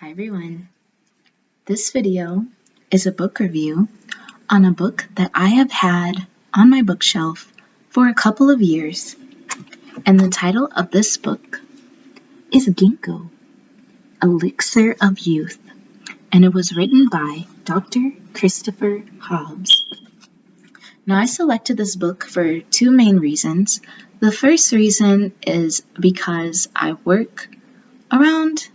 Hi everyone. This video is a book review on a book that I have had on my bookshelf for a couple of years. And the title of this book is Gingko, Elixir of Youth. And it was written by Dr. Christopher Hobbs. Now I selected this book for two main reasons. The first reason is because I work around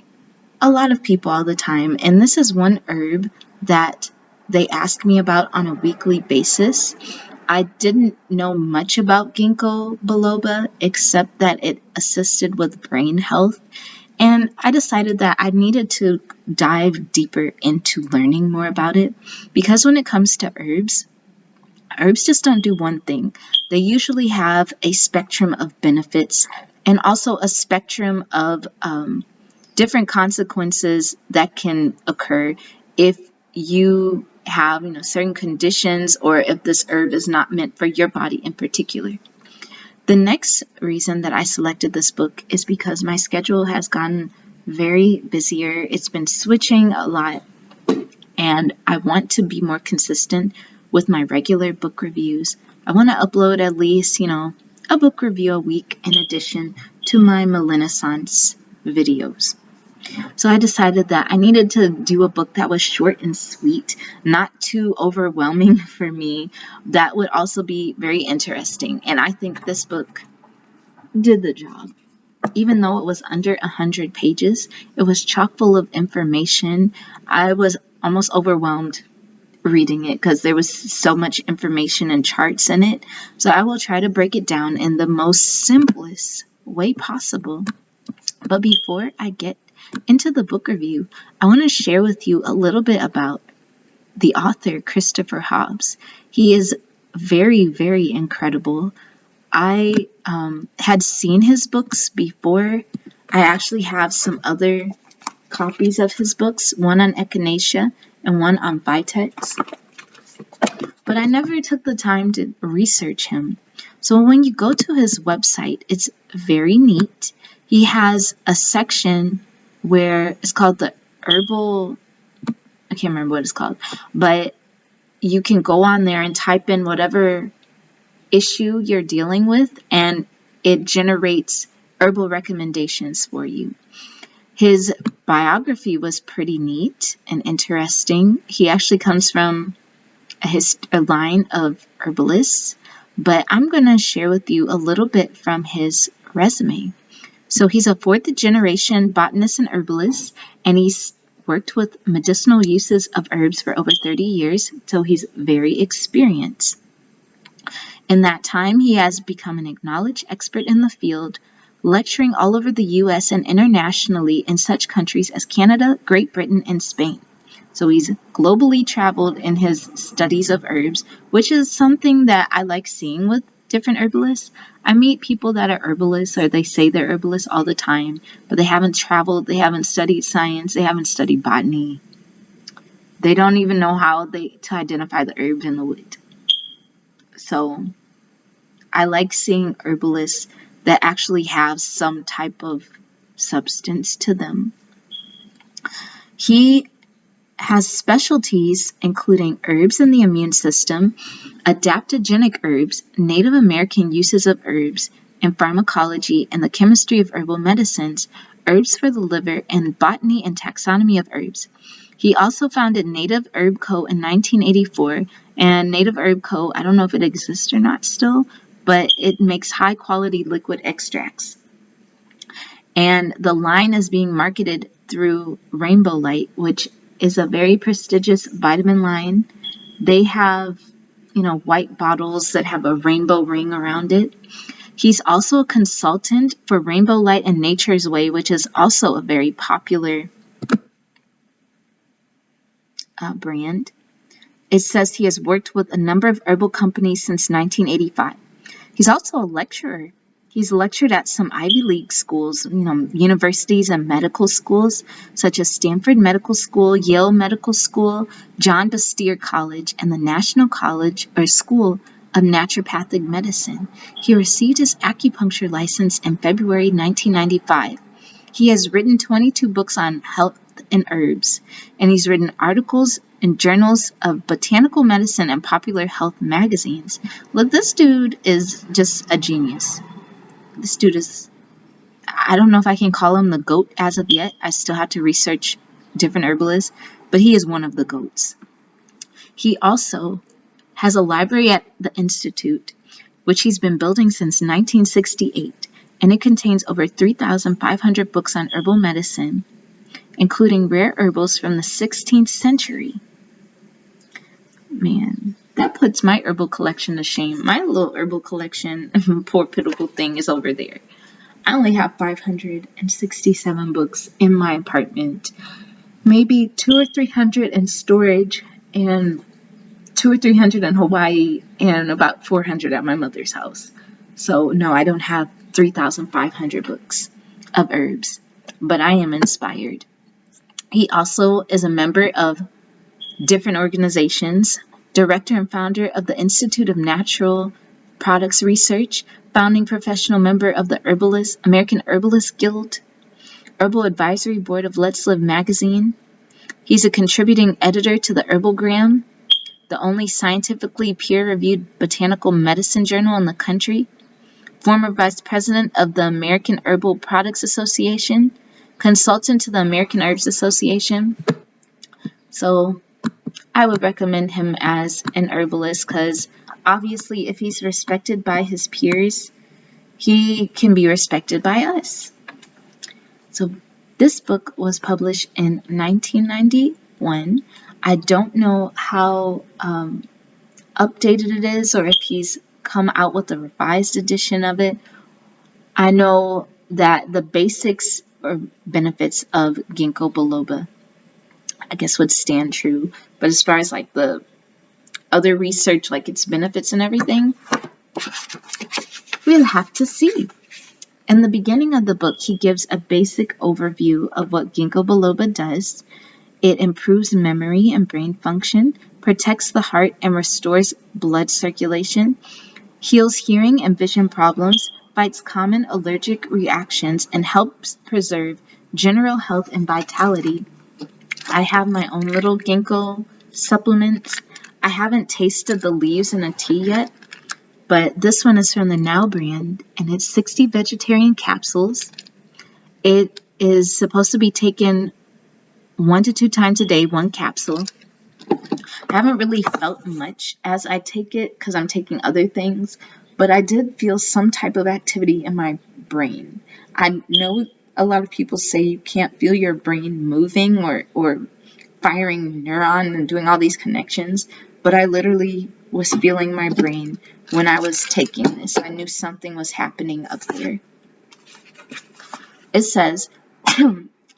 a lot of people all the time, and this is one herb that they ask me about on a weekly basis. I didn't know much about Ginkgo biloba except that it assisted with brain health, and I decided that I needed to dive deeper into learning more about it because when it comes to herbs just don't do one thing. They usually have a spectrum of benefits and also a spectrum of different consequences that can occur if you have certain conditions or if this herb is not meant for your body in particular. The next reason that I selected this book is because my schedule has gotten very busier. It's been switching a lot, and I want to be more consistent with my regular book reviews. I want to upload at least, a book review a week in addition to my Renaissance videos. So I decided that I needed to do a book that was short and sweet, not too overwhelming for me, that would also be very interesting. And I think this book did the job. Even though it was under 100 pages, it was chock full of information. I was almost overwhelmed reading it because there was so much information and charts in it. So I will try to break it down in the most simplest way possible. But before I get into the book review, I want to share with you a little bit about the author, Christopher Hobbs. He is very, very incredible. I had seen his books before. I actually have some other copies of his books, one on echinacea and one on vitex. But I never took the time to research him. So when you go to his website, it's very neat. He has a section where it's called the herbal, I can't remember what it's called, but you can go on there and type in whatever issue you're dealing with, and it generates herbal recommendations for you. His biography was pretty neat and interesting. He actually comes from a line of herbalists, but I'm going to share with you a little bit from his resume. So he's a fourth generation botanist and herbalist, and he's worked with medicinal uses of herbs for over 30 years, so he's very experienced. In that time, he has become an acknowledged expert in the field, lecturing all over the U.S. and internationally in such countries as Canada, Great Britain, and Spain. So he's globally traveled in his studies of herbs, which is something that I like seeing with different herbalists. I meet people that are herbalists, or they say they're herbalists all the time, but they haven't traveled, they haven't studied science, they haven't studied botany. They don't even know how to identify the herbs in the wood. So I like seeing herbalists that actually have some type of substance to them. He has specialties including herbs in the immune system, adaptogenic herbs, Native American uses of herbs, and pharmacology and the chemistry of herbal medicines, herbs for the liver, and botany and taxonomy of herbs. He also founded Native Herb Co. in 1984, and Native Herb Co., I don't know if it exists or not still, but it makes high-quality liquid extracts. And the line is being marketed through Rainbow Light, which is a very prestigious vitamin line. They have, white bottles that have a rainbow ring around it. He's also a consultant for Rainbow Light and Nature's Way, which is also a very popular brand. It says he has worked with a number of herbal companies since 1985. He's also a lecturer. He's lectured at some Ivy League schools, universities and medical schools, such as Stanford Medical School, Yale Medical School, John Bastyr College, and the National College or School of Naturopathic Medicine. He received his acupuncture license in February 1995. He has written 22 books on health health and herbs, and he's written articles in journals of botanical medicine and popular health magazines. Look, this dude is just a genius. This dude is, I don't know if I can call him the GOAT as of yet. I still have to research different herbalists, but he is one of the GOATs. He also has a library at the Institute, which he's been building since 1968, and it contains over 3,500 books on herbal medicine, including rare herbals from the 16th century. Man, that puts my herbal collection to shame. My little herbal collection, poor pitiful thing, is over there. I only have 567 books in my apartment. Maybe 200 or 300 in storage, and 200 or 300 in Hawaii, and about 400 at my mother's house. So no, I don't have 3,500 books of herbs, but I am inspired. He also is a member of different organizations, director and founder of the Institute of Natural Products Research, founding professional member of the American Herbalist Guild, Herbal Advisory Board of Let's Live magazine. He's a contributing editor to the Herbalgram, the only scientifically peer-reviewed botanical medicine journal in the country, former vice president of the American Herbal Products Association, consultant to the American Herbs Association. So I would recommend him as an herbalist because obviously if he's respected by his peers, he can be respected by us. So this book was published in 1991. I don't know how updated it is or if he's come out with a revised edition of it. I know that the basics or benefits of Ginkgo biloba, I guess, would stand true. But as far as like the other research, like its benefits and everything, we'll have to see. In the beginning of the book, he gives a basic overview of what Ginkgo biloba does. It improves memory and brain function, protects the heart and restores blood circulation, heals hearing and vision problems, fights common allergic reactions, and helps preserve general health and vitality. I have my own little Ginkgo supplements. I haven't tasted the leaves in a tea yet, but this one is from the Now brand, and it's 60 vegetarian capsules. It is supposed to be taken 1 to 2 times a day, 1 capsule. I haven't really felt much as I take it because I'm taking other things, but I did feel some type of activity in my brain. I know a lot of people say you can't feel your brain moving or firing neuron and doing all these connections, but I literally was feeling my brain when I was taking this. I knew something was happening up there. It says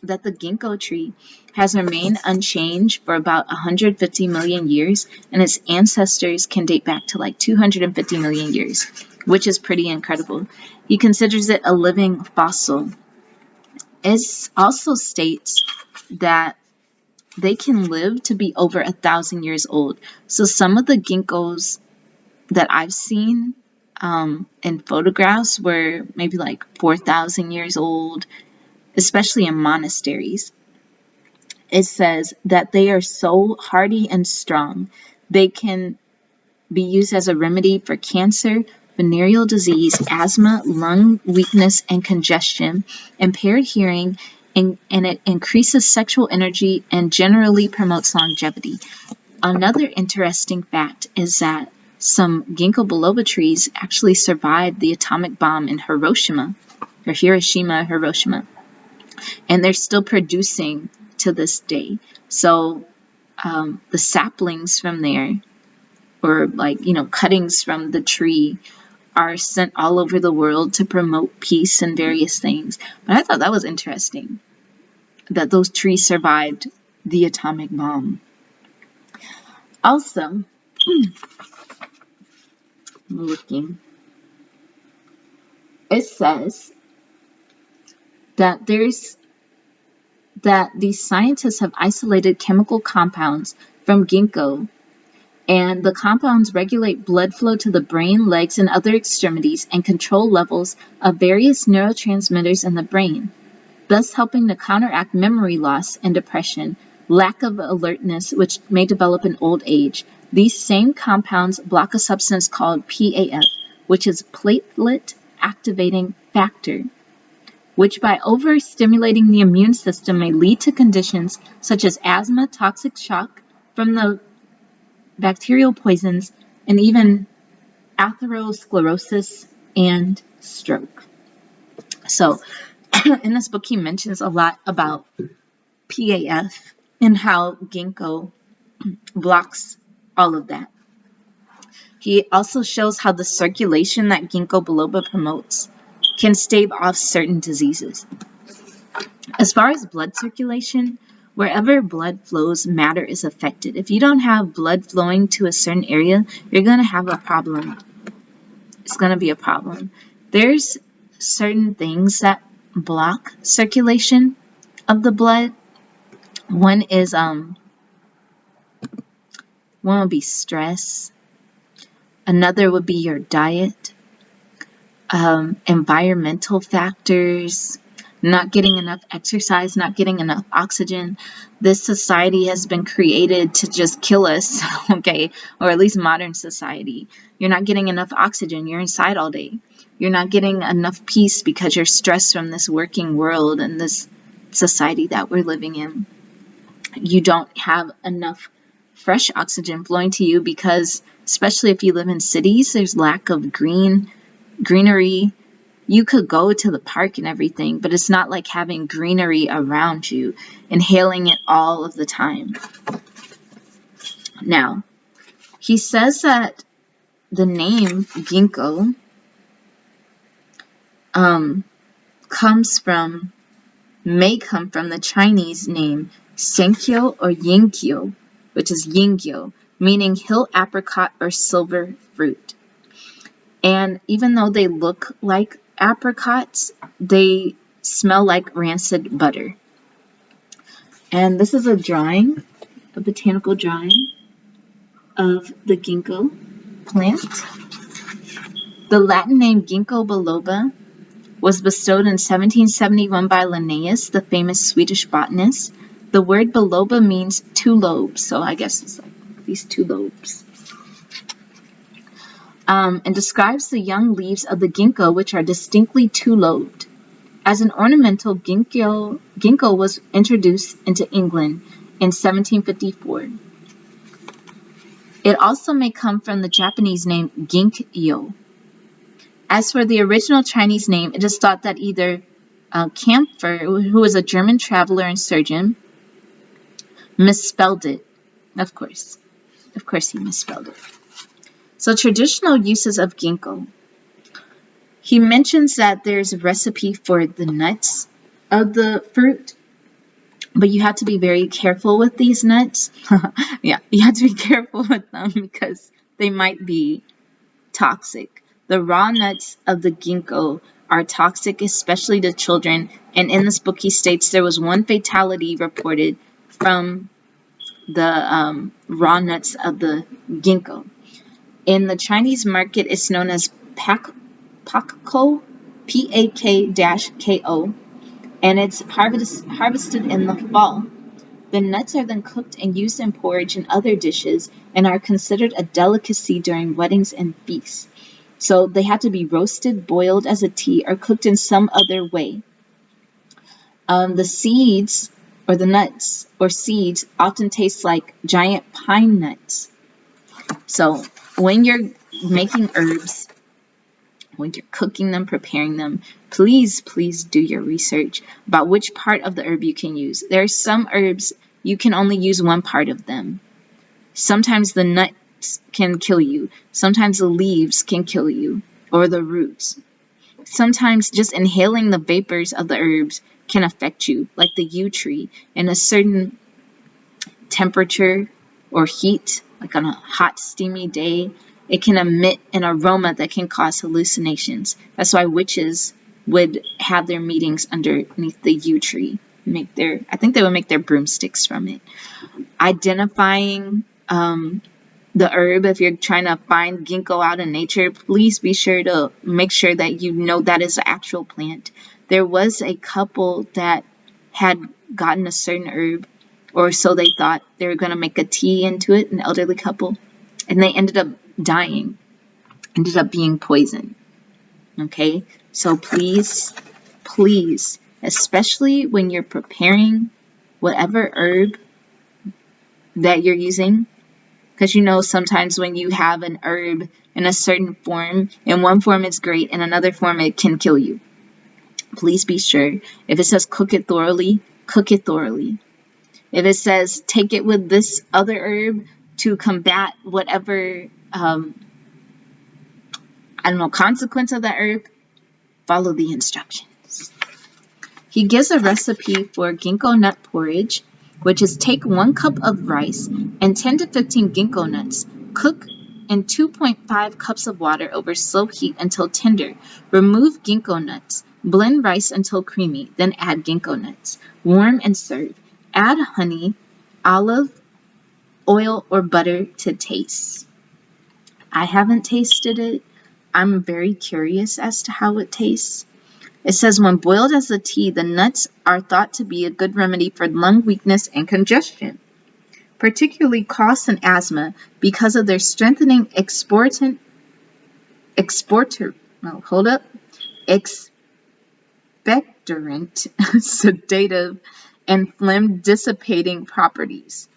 that the Ginkgo tree has remained unchanged for about 150 million years, and its ancestors can date back to like 250 million years, which is pretty incredible. He considers it a living fossil. It also states that they can live to be over 1,000 years old. So some of the ginkgos that I've seen in photographs were maybe like 4,000 years old, especially in monasteries. It says that they are so hardy and strong, they can be used as a remedy for cancer, venereal disease, asthma, lung weakness, and congestion, impaired hearing, and it increases sexual energy and generally promotes longevity. Another interesting fact is that some Ginkgo biloba trees actually survived the atomic bomb in Hiroshima, and they're still producing to this day. So the saplings from there, or cuttings from the tree, are sent all over the world to promote peace and various things. But I thought that was interesting, that those trees survived the atomic bomb. Also, looking, it says that these scientists have isolated chemical compounds from ginkgo, and the compounds regulate blood flow to the brain, legs, and other extremities and control levels of various neurotransmitters in the brain. thus helping to counteract memory loss and depression, lack of alertness, which may develop in old age. These same compounds block a substance called PAF, which is platelet activating factor, which by overstimulating the immune system may lead to conditions such as asthma, toxic shock from the bacterial poisons, and even atherosclerosis and stroke. So in this book, he mentions a lot about PAF and how Ginkgo blocks all of that. He also shows how the circulation that Ginkgo biloba promotes can stave off certain diseases. As far as blood circulation, wherever blood flows, matter is affected. If you don't have blood flowing to a certain area, you're going to have a problem. It's going to be a problem. There's certain things that block circulation of the blood. One would be stress. Another would be your diet, environmental factors, not getting enough exercise, not getting enough oxygen. This society has been created to just kill us, okay? Or at least modern society. You're not getting enough oxygen. You're inside all day. You're not getting enough peace because you're stressed from this working world and this society that we're living in. You don't have enough fresh oxygen flowing to you because, especially if you live in cities, there's lack of greenery. You could go to the park and everything, but it's not like having greenery around you, inhaling it all of the time. Now, he says that the name Ginkgo may come from the Chinese name Senkyo or Yingkyo, which is Yingyo, meaning hill apricot or silver fruit. And even though they look like apricots, they smell like rancid butter. And this is a drawing, a botanical drawing of the ginkgo plant. The Latin name Ginkgo biloba was bestowed in 1771 by Linnaeus, the famous Swedish botanist. The word biloba means two lobes, so I guess it's like these two lobes. And describes the young leaves of the ginkgo, which are distinctly two-lobed. As an ornamental, ginkgo was introduced into England in 1754. It also may come from the Japanese name Ginkyo. As for the original Chinese name, it is thought that either Camphor, who was a German traveler and surgeon, misspelled it. Of course he misspelled it. So traditional uses of ginkgo. He mentions that there's a recipe for the nuts of the fruit, but you have to be very careful with these nuts. Yeah, you have to be careful with them because they might be toxic. The raw nuts of the ginkgo are toxic, especially to children, and in this book he states there was one fatality reported from the raw nuts of the ginkgo. In the Chinese market, it's known as Pakko, Pak-ko, and it's harvested in the fall. The nuts are then cooked and used in porridge and other dishes and are considered a delicacy during weddings and feasts. So they have to be roasted, boiled as a tea, or cooked in some other way. The seeds, or the nuts, or seeds, often taste like giant pine nuts. So when you're making herbs, when you're cooking them, preparing them, please do your research about which part of the herb you can use. There are some herbs you can only use one part of them. Sometimes the nuts can kill you. Sometimes the leaves can kill you, or the roots. Sometimes just inhaling the vapors of the herbs can affect you, like the yew tree. In a certain temperature or heat, like on a hot, steamy day, it can emit an aroma that can cause hallucinations. That's why witches would have their meetings underneath the yew tree. I think they would make their broomsticks from it. Identifying the herb, if you're trying to find ginkgo out in nature, please be sure to make sure that you know that is an actual plant. there was a couple that had gotten a certain herb, or so they thought. They were going to make a tea into it, an elderly couple, and they ended up dying, ended up being poisoned. Okay, so please, please, especially when you're preparing whatever herb that you're using, because you know sometimes when you have an herb in a certain form, in one form it's great, in another form it can kill you. Please be sure. If it says cook it thoroughly, cook it thoroughly. If it says take it with this other herb to combat whatever, consequence of that herb, follow the instructions. He gives a recipe for Ginkgo Nut Porridge, which is take 1 cup of rice and 10 to 15 ginkgo nuts. Cook in 2.5 cups of water over slow heat until tender. Remove ginkgo nuts. Blend rice until creamy, then add ginkgo nuts. Warm and serve. Add honey, olive oil, or butter to taste. I haven't tasted it. I'm very curious as to how it tastes. It says when boiled as a tea, the nuts are thought to be a good remedy for lung weakness and congestion, particularly coughs and asthma, because of their strengthening expectorant, sedative, and phlegm dissipating properties.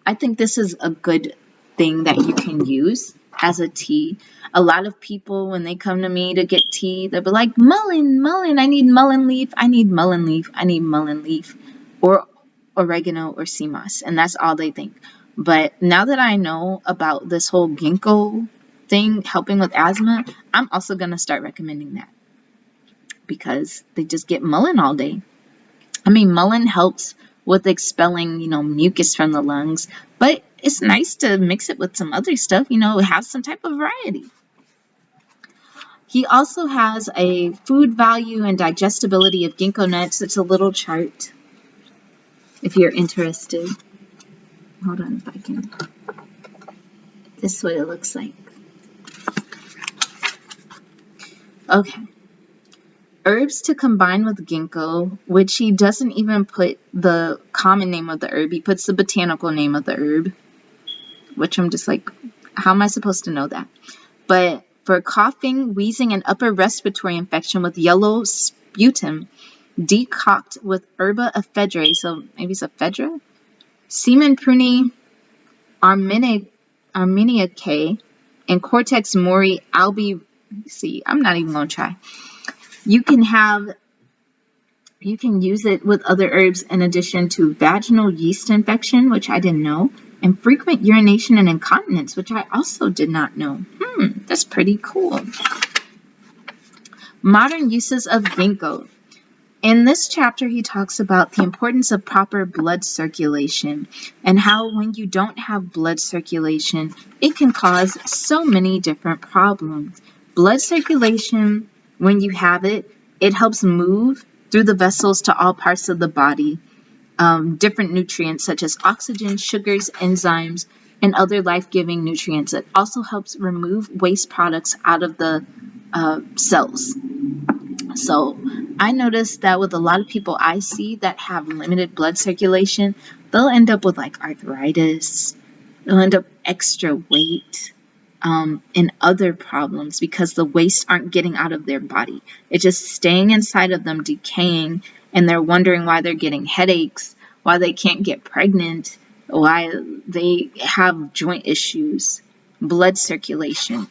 I think this is a good thing that you can use as a tea. A lot of people, when they come to me to get tea, they'll be like, mullein, I need mullein leaf, I need mullein leaf, or oregano or sea moss, and that's all they think. But now that I know about this whole ginkgo thing helping with asthma, I'm also going to start recommending that, because they just get mullein all day. I mean, mullein helps with expelling, mucus from the lungs, but it's nice to mix it with some other stuff, have some type of variety. He also has a food value and digestibility of ginkgo nuts. It's a little chart if you're interested. Hold on if I can. This is what it looks like. Okay. Herbs to combine with ginkgo, which he doesn't even put the common name of the herb. He puts the botanical name of the herb, which I'm just like, how am I supposed to know that? But for coughing, wheezing, and upper respiratory infection with yellow sputum, decoct with herba ephedra, so maybe it's ephedra, semen pruni armeniaceae, and cortex mori albi. See, I'm not even going to try. You can use it with other herbs in addition to vaginal yeast infection, which I didn't know, and frequent urination and incontinence, which I also did not know. That's pretty cool. Modern uses of ginkgo. In this chapter, he talks about the importance of proper blood circulation and how when you don't have blood circulation, it can cause so many different problems. Blood circulation, when you have it, it helps move through the vessels to all parts of the body, different nutrients such as oxygen, sugars, enzymes, and other life-giving nutrients. It also helps remove waste products out of the cells. So I noticed that with a lot of people I see that have limited blood circulation, they'll end up with like arthritis, they'll end up extra weight, and other problems because the waste aren't getting out of their body. It's just staying inside of them, decaying, and they're wondering why they're getting headaches, why they can't get pregnant, why they have joint issues. Blood circulation,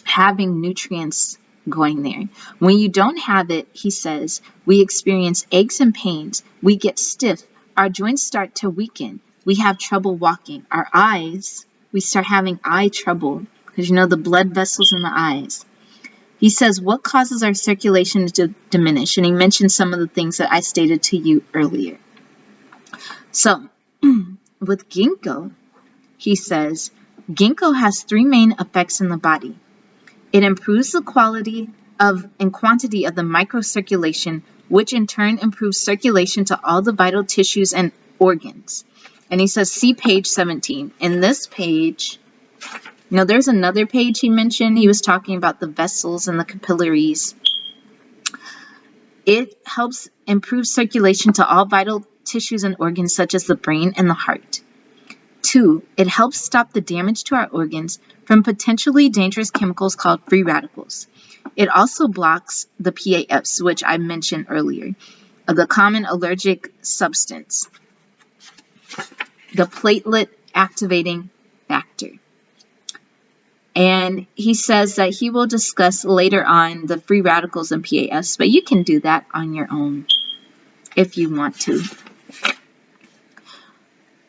having nutrients going there. When you don't have it, he says, we experience aches and pains, we get stiff, our joints start to weaken, we have trouble walking, our eyes, we start having eye trouble, because the blood vessels in the eyes. He says, what causes our circulation to diminish? And he mentioned some of the things that I stated to you earlier. So, with ginkgo, he says, ginkgo has 3 main effects in the body. It improves the quality and quantity of the microcirculation, which in turn improves circulation to all the vital tissues and organs. And he says, see page 17. In this page, there's another page he mentioned. He was talking about the vessels and the capillaries. It helps improve circulation to all vital tissues and organs such as the brain and the heart. 2, it helps stop the damage to our organs from potentially dangerous chemicals called free radicals. It also blocks the PAFs, which I mentioned earlier, the common allergic substance, the platelet activating factor. And he says that he will discuss later on the free radicals and PAFs, but you can do that on your own if you want to.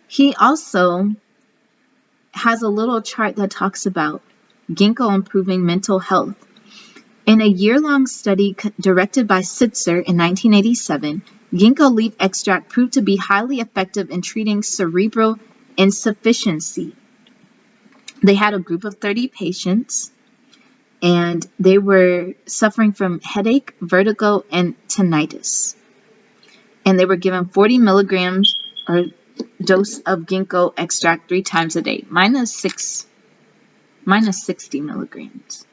He also has a little chart that talks about ginkgo improving mental health. In a year-long study directed by Sitzer in 1987, ginkgo leaf extract proved to be highly effective in treating cerebral insufficiency. They had a group of 30 patients, and they were suffering from headache, vertigo, and tinnitus. And they were given 40 milligrams or dose of ginkgo extract 3 times a day, minus 60 milligrams.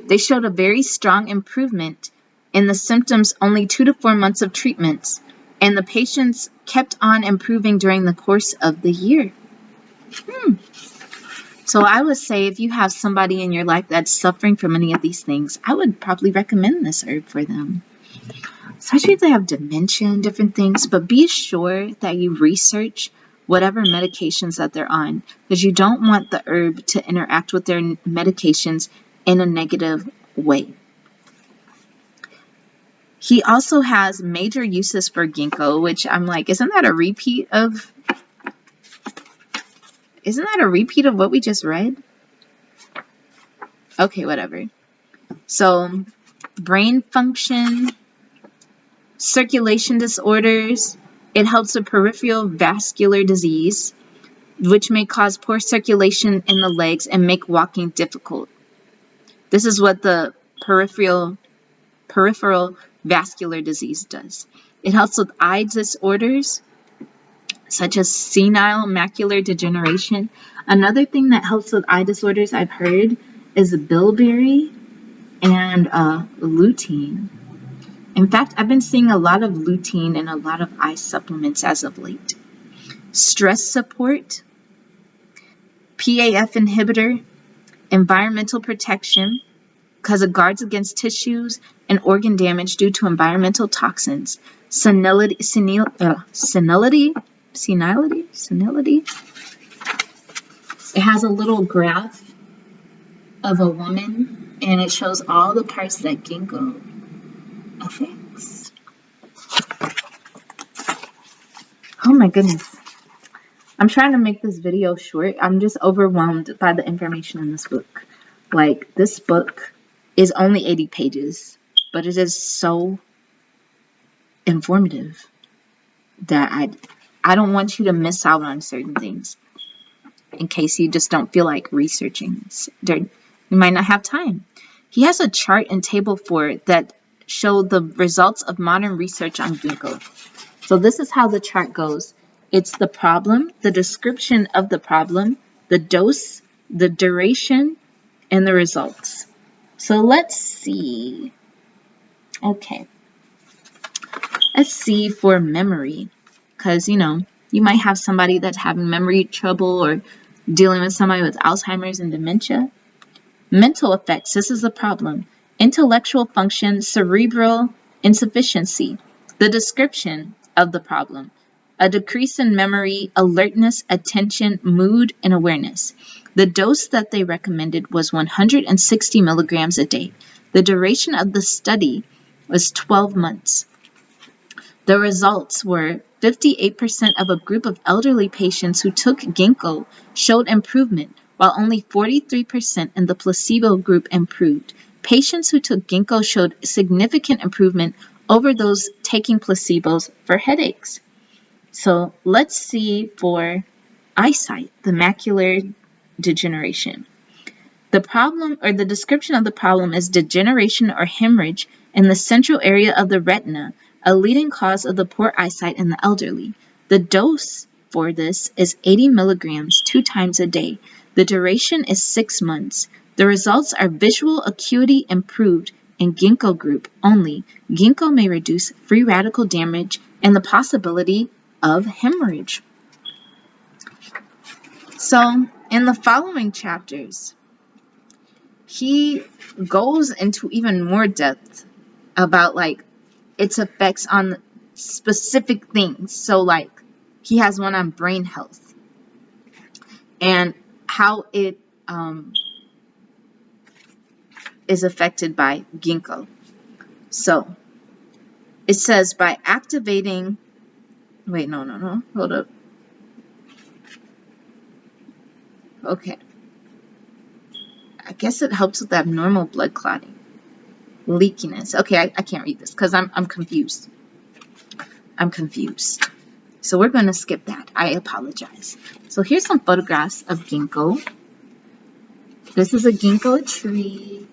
They showed a very strong improvement in the symptoms only 2 to 4 months of treatments, and the patients kept on improving during the course of the year. So I would say if you have somebody in your life that's suffering from any of these things, I would probably recommend this herb for them. Especially if they have dementia and different things, but be sure that you research whatever medications that they're on, because you don't want the herb to interact with their medications in a negative way. He also has major uses for ginkgo, which I'm like, isn't that a repeat of what we just read? Okay, whatever. So, brain function, circulation disorders. It helps with peripheral vascular disease, which may cause poor circulation in the legs and make walking difficult. This is what the peripheral vascular disease does. It helps with eye disorders, such as senile macular degeneration. Another thing that helps with eye disorders I've heard is bilberry and lutein. In fact, I've been seeing a lot of lutein in a lot of eye supplements as of late. Stress support, PAF inhibitor, environmental protection, because it guards against tissues and organ damage due to environmental toxins. Senility. It has a little graph of a woman, and it shows all the parts that ginkgo affects. Oh my goodness. I'm trying to make this video short. I'm just overwhelmed by the information in this book. Like, this book is only 80 pages, but it is so informative that I don't want you to miss out on certain things in case you just don't feel like researching. You might not have time. He has a chart and table for it that show the results of modern research on ginkgo. So this is how the chart goes. It's the problem, the description of the problem, the dose, the duration, and the results. So let's see. Okay. Let's see for memory. Because, you might have somebody that's having memory trouble or dealing with somebody with Alzheimer's and dementia. Mental effects. This is the problem. Intellectual function, cerebral insufficiency. The description of the problem. A decrease in memory, alertness, attention, mood, and awareness. The dose that they recommended was 160 milligrams a day. The duration of the study was 12 months. The results were 58% of a group of elderly patients who took ginkgo showed improvement, while only 43% in the placebo group improved. Patients who took ginkgo showed significant improvement over those taking placebos for headaches. So let's see for eyesight, the macular degeneration. The problem, or the description of the problem, is degeneration or hemorrhage in the central area of the retina, a leading cause of the poor eyesight in the elderly. The dose for this is 80 milligrams 2 times a day. The duration is 6 months. The results are visual acuity improved, in Ginkgo group only, Ginkgo may reduce free radical damage and the possibility of hemorrhage. So, in the following chapters, he goes into even more depth about like its effects on specific things. So like he has one on brain health and how it is affected by Ginkgo. So it says by activating, wait, no, hold up. Okay. I guess it helps with abnormal blood clotting. Leakiness. Okay, I can't read this because I'm confused. I'm confused. So we're going to skip that. I apologize. So here's some photographs of Ginkgo. This is a Ginkgo tree.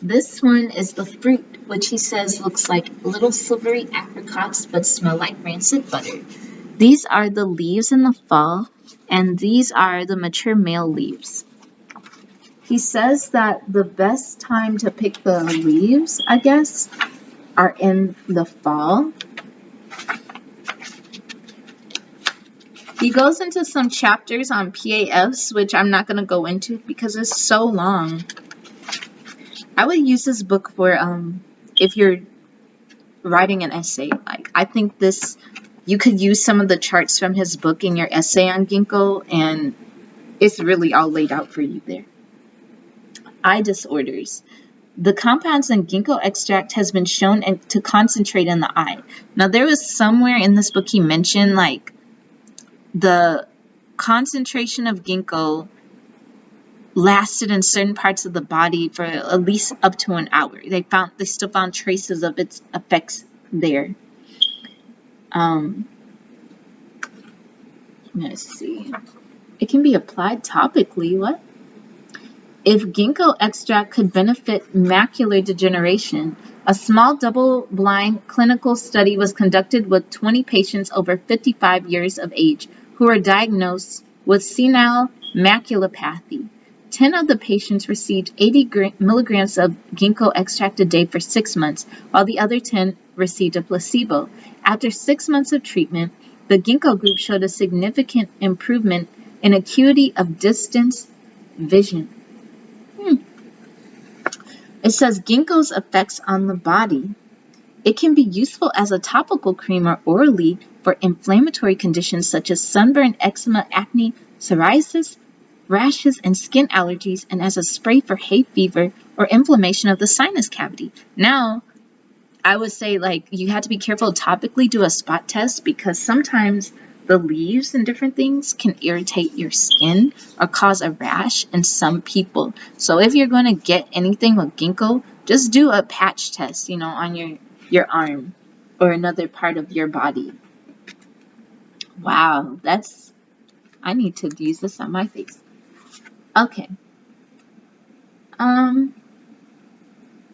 This one is the fruit, which he says looks like little silvery apricots but smell like rancid butter. These are the leaves in the fall, and these are the mature male leaves. He says that the best time to pick the leaves, I guess, are in the fall. He goes into some chapters on PAFs, which I'm not going to go into because it's so long. I would use this book for if you're writing an essay. Like I think this, you could use some of the charts from his book in your essay on Ginkgo, and it's really all laid out for you there. Eye disorders. The compounds in Ginkgo extract has been shown to concentrate in the eye. Now there was somewhere in this book he mentioned like the concentration of Ginkgo lasted in certain parts of the body for at least up to an hour. They still found traces of its effects there. Let's see. It can be applied topically. What? If Ginkgo extract could benefit macular degeneration, a small double-blind clinical study was conducted with 20 patients over 55 years of age who were diagnosed with senile maculopathy. 10 of the patients received 80 milligrams of Ginkgo extract a day for 6 months, while the other 10 received a placebo. After 6 months of treatment, the Ginkgo group showed a significant improvement in acuity of distance vision. It says Ginkgo's effects on the body. It can be useful as a topical cream or orally for inflammatory conditions such as sunburn, eczema, acne, psoriasis, rashes, and skin allergies, and as a spray for hay fever or inflammation of the sinus cavity. Now, I would say like you have to be careful to topically do a spot test because sometimes the leaves and different things can irritate your skin or cause a rash in some people. So if you're going to get anything with Ginkgo, just do a patch test, on your arm or another part of your body. Wow, I need to use this on my face. Okay.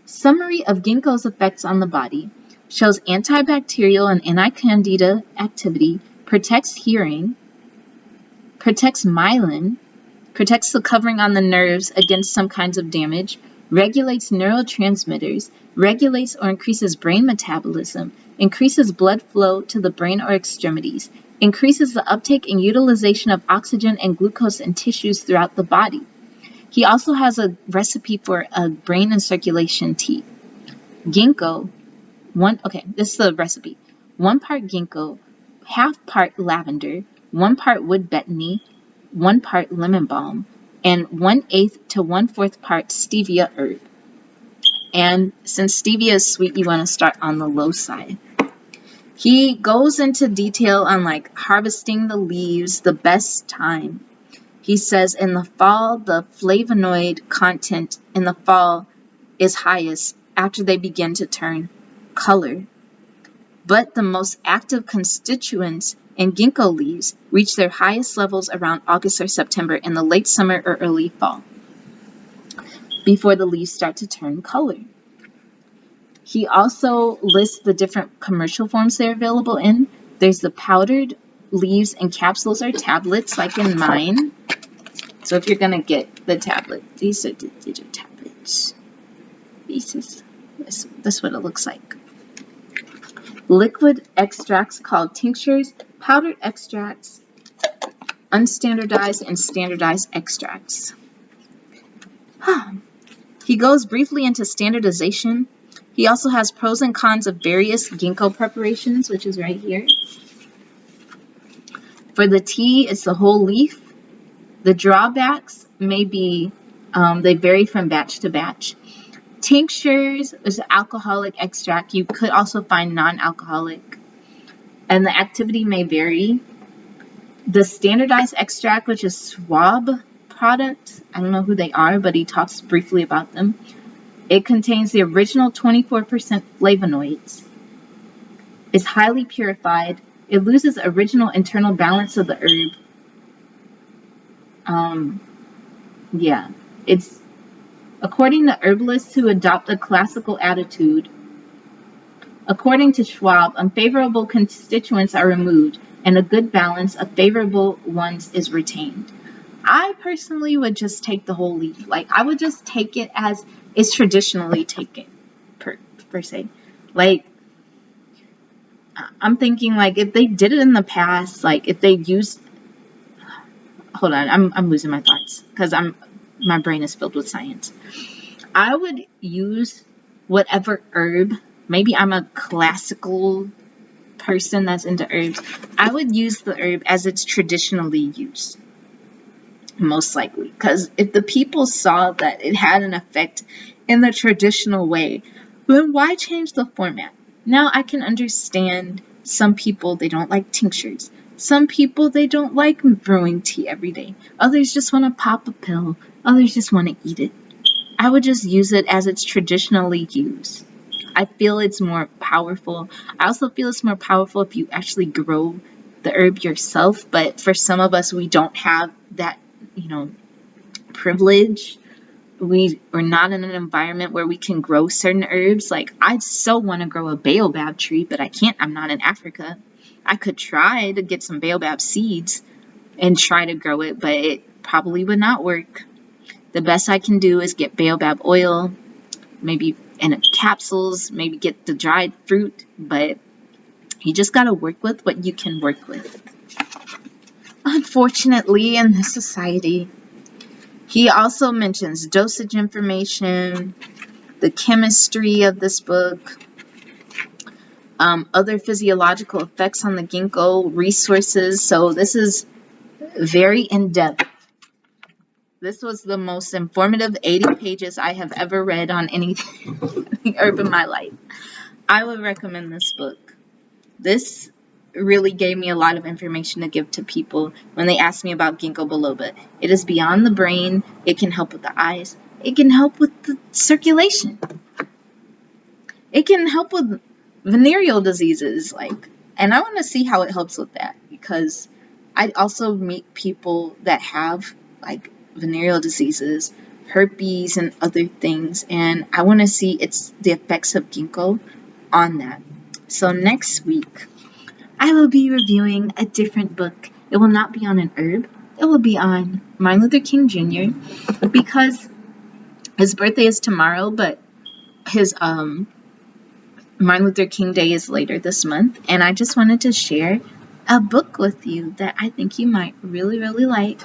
Summary of Ginkgo's effects on the body. Shows antibacterial and anti-candida activity, protects hearing, protects myelin, protects the covering on the nerves against some kinds of damage, regulates neurotransmitters, regulates or increases brain metabolism, increases blood flow to the brain or extremities, increases the uptake and utilization of oxygen and glucose in tissues throughout the body. He also has a recipe for a brain and circulation tea. Ginkgo, this is the recipe. 1 part Ginkgo, half part lavender, 1 part wood betony, 1 part lemon balm, and 1/8 to 1/4 part stevia herb. And since stevia is sweet, you want to start on the low side. He goes into detail on like harvesting the leaves, the best time. He says in the fall, the flavonoid content in the fall is highest after they begin to turn color. But the most active constituents in Ginkgo leaves reach their highest levels around August or September in the late summer or early fall, before the leaves start to turn color. He also lists the different commercial forms they're available in. There's the powdered leaves and capsules or tablets, like in mine. So if you're going to get the tablet, these are tablets. That's what it looks like. Liquid extracts called tinctures, powdered extracts, unstandardized and standardized extracts. He goes briefly into standardization. He also has pros and cons of various ginkgo preparations, which is right here. For the tea, it's the whole leaf. The drawbacks may be, they vary from batch to batch. Tinctures is an alcoholic extract. You could also find non-alcoholic. And the activity may vary. The standardized extract, which is Schwab product, I don't know who they are, but he talks briefly about them. It contains the original 24% flavonoids. It's highly purified. It loses original internal balance of the herb. Yeah, it's according to herbalists who adopt a classical attitude. According to Schwab, unfavorable constituents are removed and a good balance of favorable ones is retained. I personally would just take the whole leaf. Like, I would just take it as it's traditionally taken, per se. Like, I'm thinking, like, if they did it in the past, like, if they used... Hold on, I'm losing my thoughts because my brain is filled with science. I would use whatever herb. Maybe I'm a classical person that's into herbs. I would use the herb as it's traditionally used. Most likely. Because if the people saw that it had an effect in the traditional way, then why change the format? Now I can understand some people, they don't like tinctures. Some people, they don't like brewing tea every day. Others just want to pop a pill. Others just want to eat it. I would just use it as it's traditionally used. I feel it's more powerful. I also feel it's more powerful if you actually grow the herb yourself. But for some of us, we don't have that, privilege. We are not in an environment where we can grow certain herbs. Like, I so want to grow a baobab tree, but I can't. I'm not in Africa. I could try to get some baobab seeds and try to grow it, but it probably would not work. The best I can do is get baobab oil, maybe in capsules, maybe get the dried fruit, but you just got to work with what you can work with. Unfortunately, in this society, he also mentions dosage information, the chemistry of this book, other physiological effects on the ginkgo, resources. So this is very in-depth. This was the most informative 80 pages I have ever read on anything herb in my life. I would recommend this book. This really gave me a lot of information to give to people when they ask me about ginkgo biloba. It is beyond the brain. It can help with the eyes. It can help with the circulation. It can help with venereal diseases, and I want to see how it helps with that, because I also meet people that have venereal diseases, herpes, and other things, and I want to see the effects of ginkgo on that. So next week, I will be reviewing a different book. It will not be on an herb. It will be on Martin Luther King Jr. because his birthday is tomorrow, but his Martin Luther King Day is later this month, and I just wanted to share a book with you that I think you might really, really like.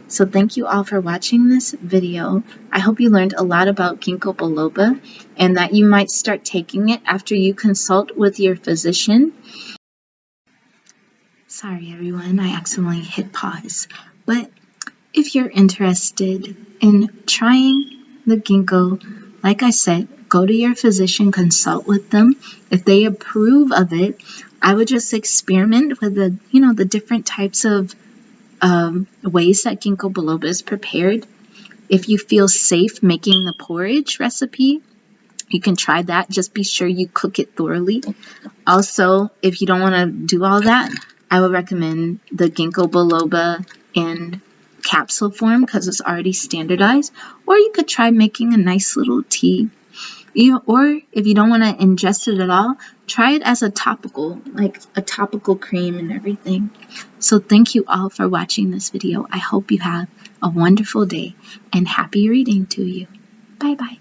So thank you all for watching this video. I hope you learned a lot about ginkgo biloba and that you might start taking it after you consult with your physician. Sorry everyone, I accidentally hit pause. But if you're interested in trying the ginkgo, like I said, go to your physician, consult with them. If they approve of it, I would just experiment with the different types of ways that ginkgo biloba is prepared. If you feel safe making the porridge recipe, you can try that. Just be sure you cook it thoroughly. Also, if you don't want to do all that, I would recommend the ginkgo biloba in capsule form because it's already standardized. Or you could try making a nice little tea. Or if you don't want to ingest it at all, try it as a topical, like a topical cream and everything. So thank you all for watching this video. I hope you have a wonderful day and happy reading to you. Bye bye.